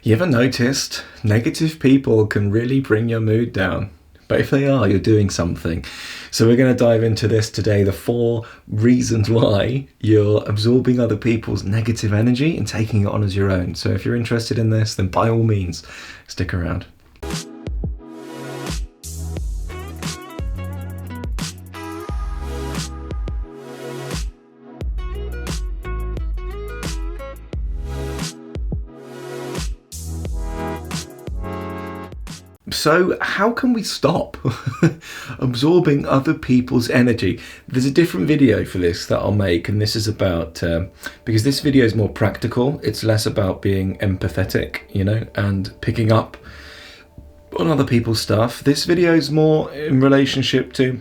You ever noticed negative people can really bring your mood down? But if they are, you're doing something. So we're going to dive into this today, the 4 reasons why you're absorbing other people's negative energy and taking it on as your own. So if you're interested in this, then by all means, stick around. So how can we stop absorbing other people's energy? There's a different video for this that I'll make, and this is about, because this video is more practical. It's less about being empathetic, and picking up on other people's stuff. This video is more in relationship to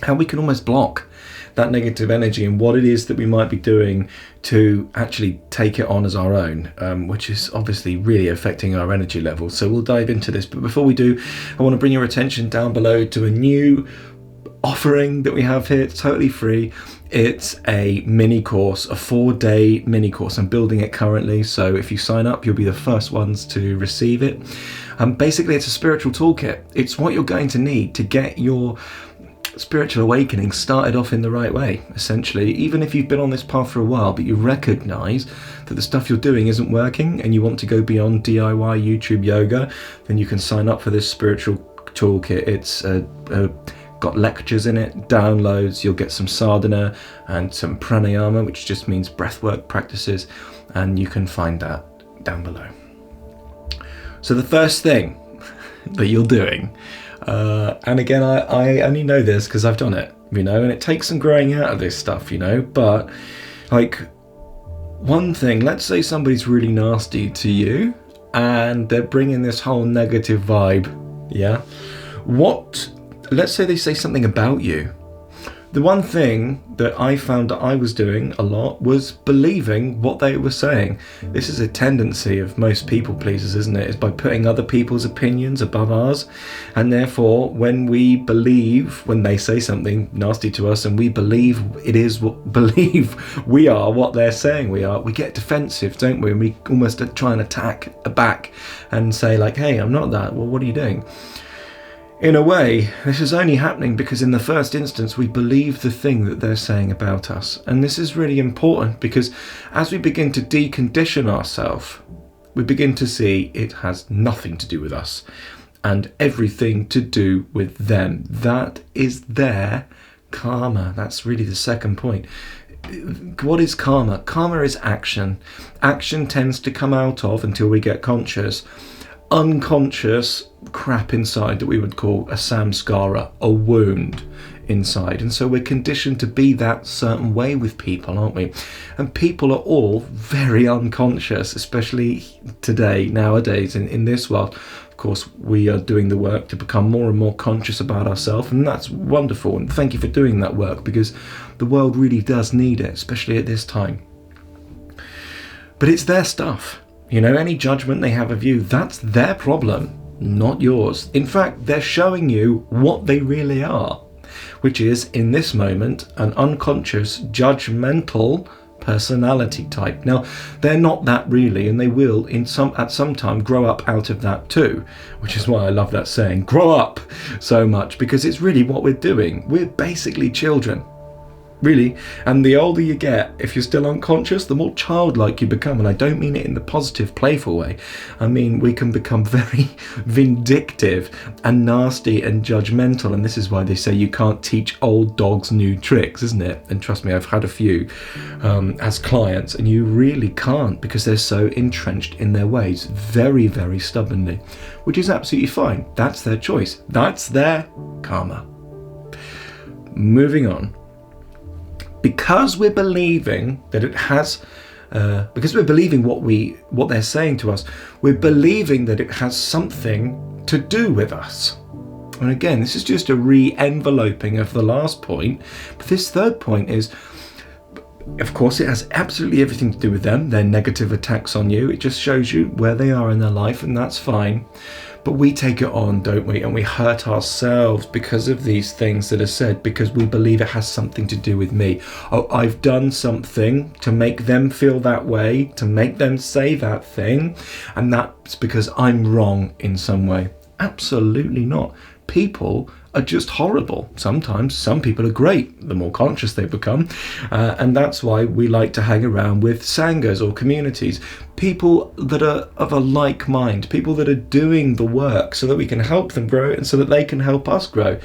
how we can almost block that negative energy and what it is that we might be doing to actually take it on as our own, which is obviously really affecting our energy level. So we'll dive into this, but before we do, I want to bring your attention down below to a new offering that we have here. It's totally free. It's a mini course, a 4-day mini course. I'm building it currently, so if you sign up, you'll be the first ones to receive it. Basically, it's a spiritual toolkit. It's what you're going to need to get your spiritual awakening started off in the right way, essentially. Even if you've been on this path for a while, but you recognize that the stuff you're doing isn't working and you want to go beyond DIY YouTube yoga, then you can sign up for this spiritual toolkit. It's got lectures in it, downloads, you'll get some sadhana and some pranayama, which just means breathwork practices, and you can find that down below. So the first thing that you're doing, and again, I only know this because I've done it, and it takes some growing out of this stuff, but like, one thing, let's say somebody's really nasty to you and they're bringing this whole negative vibe, let's say they say something about you. The one thing that I found that I was doing a lot was believing what they were saying. This is a tendency of most people pleasers, isn't it? Is by putting other people's opinions above ours. And therefore, when they say something nasty to us and we believe we are what they're saying we are, we get defensive, don't we? And we almost try and attack back and say like, hey, I'm not that. Well, what are you doing? In a way, this is only happening because in the first instance, we believe the thing that they're saying about us. And this is really important because as we begin to decondition ourselves, we begin to see it has nothing to do with us and everything to do with them. That is their karma. That's really the second point. What is karma? Karma is action. Action tends to come out of, until we get conscious, unconscious crap inside that we would call a samskara, a wound inside. And so we're conditioned to be that certain way with people, aren't we? And people are all very unconscious, especially nowadays in this world. Of course, we are doing the work to become more and more conscious about ourselves, and that's wonderful, and thank you for doing that work, because the world really does need it, especially at this time. But it's their stuff. Any judgment they have of you, that's their problem, not yours. In fact, they're showing you what they really are, which is, in this moment, an unconscious, judgmental personality type. Now, they're not that really, and they will at some time grow up out of that too, which is why I love that saying, grow up, so much, because it's really what we're doing. We're basically children. Really, and the older you get, if you're still unconscious, the more childlike you become. And I don't mean it in the positive, playful way. I mean, we can become very vindictive and nasty and judgmental. And this is why they say you can't teach old dogs new tricks, isn't it? And trust me, I've had a few as clients, and you really can't, because they're so entrenched in their ways, very, very stubbornly, which is absolutely fine. That's their choice. That's their karma. Moving on. Because we're believing that it has, because we're believing what they're saying to us, we're believing that it has something to do with us. And again, this is just a re-enveloping of the last point. But this third point is, Of course, it has absolutely everything to do with them, their negative attacks on you. It just shows you where they are in their life, and that's fine. But we take it on, don't we? And we hurt ourselves because of these things that are said, because we believe it has something to do with me. Oh, I've done something to make them feel that way, to make them say that thing, and that's because I'm wrong in some way. Absolutely not. People are just horrible. Sometimes some people are great, the more conscious they become, and that's why we like to hang around with sanghas or communities, people that are of a like mind, people that are doing the work so that we can help them grow and so that they can help us grow.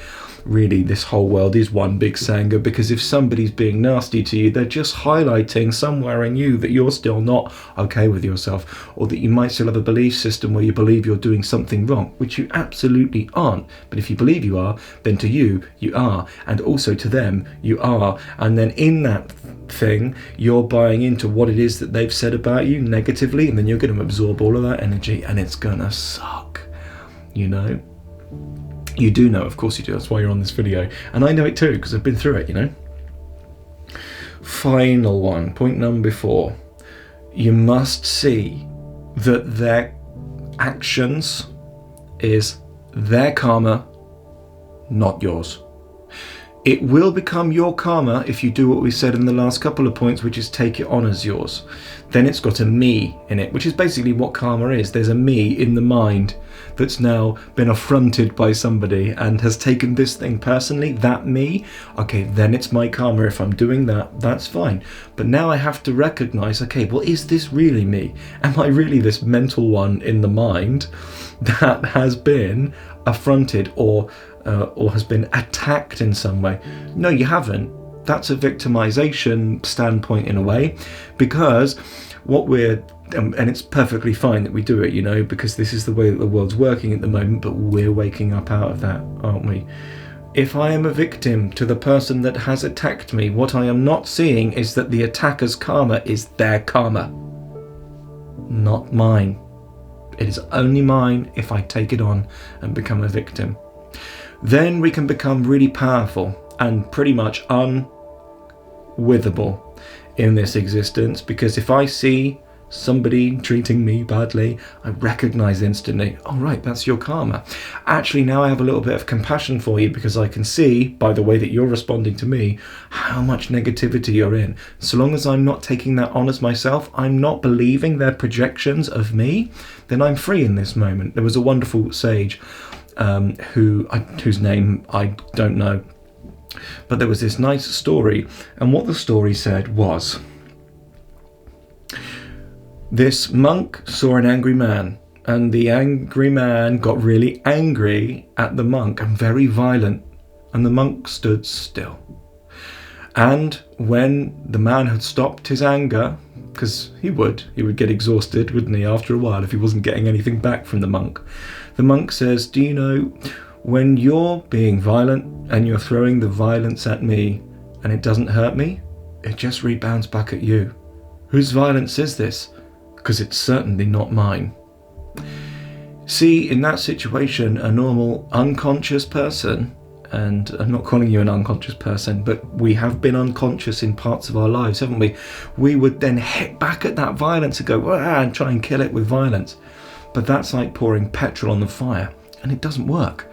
Really, this whole world is one big sangha, because if somebody's being nasty to you, they're just highlighting somewhere in you that you're still not okay with yourself, or that you might still have a belief system where you believe you're doing something wrong, which you absolutely aren't. But if you believe you are, then to you, you are, and also to them, you are. And then in that thing, you're buying into what it is that they've said about you negatively, and then you're going to absorb all of that energy, and it's gonna suck, you know. You do know, of course you do, that's why you're on this video, and I know it too because I've been through it, you know. Final one, point number 4. You must see that their actions is their karma, not yours. It will become your karma if you do what we said in the last couple of points, which is take it on as yours. Then it's got a me in it, which is basically what karma is. There's a me in the mind that's now been affronted by somebody and has taken this thing personally, that me. Okay, then it's my karma. If I'm doing that, that's fine. But now I have to recognize, okay, well, is this really me? Am I really this mental one in the mind that has been affronted or has been attacked in some way? No, you haven't. That's a victimization standpoint in a way, because what we're, and it's perfectly fine that we do it, you know, because this is the way that the world's working at the moment, but we're waking up out of that, aren't we? If I am a victim to the person that has attacked me, what I am not seeing is that the attacker's karma is their karma, not mine. It is only mine if I take it on and become a victim. Then we can become really powerful and pretty much unwithable in this existence, because if I see somebody treating me badly, I recognize instantly, oh right, that's your karma. Actually, now I have a little bit of compassion for you, because I can see by the way that you're responding to me how much negativity you're in. So long as I'm not taking that on as myself, I'm not believing their projections of me, then I'm free in this moment. There was a wonderful sage whose name I don't know, but there was this nice story, and what the story said was, this monk saw an angry man, and the angry man got really angry at the monk and very violent, and the monk stood still. And when the man had stopped his anger, because he would get exhausted, wouldn't he, after a while if he wasn't getting anything back from the monk says, do you know, when you're being violent and you're throwing the violence at me and it doesn't hurt me, it just rebounds back at you. Whose violence is this? Because it's certainly not mine. See, in that situation, a normal unconscious person, and I'm not calling you an unconscious person, but we have been unconscious in parts of our lives, haven't we? We would then hit back at that violence and go, and try and kill it with violence. But that's like pouring petrol on the fire, and it doesn't work.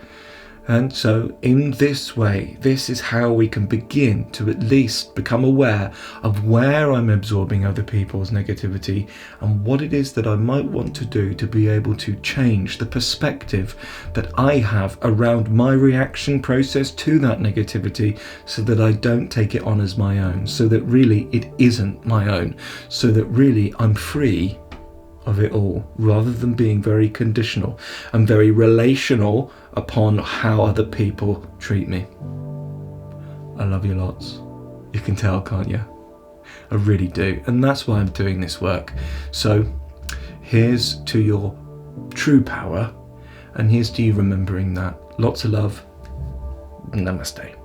And so in this way, this is how we can begin to at least become aware of where I'm absorbing other people's negativity and what it is that I might want to do to be able to change the perspective that I have around my reaction process to that negativity, so that I don't take it on as my own, so that really it isn't my own, so that really I'm free of it all, rather than being very conditional and very relational upon how other people treat me. I love you lots. You can tell, can't you? I really do, and that's why I'm doing this work. So here's to your true power, and here's to you remembering that. Lots of love. Namaste.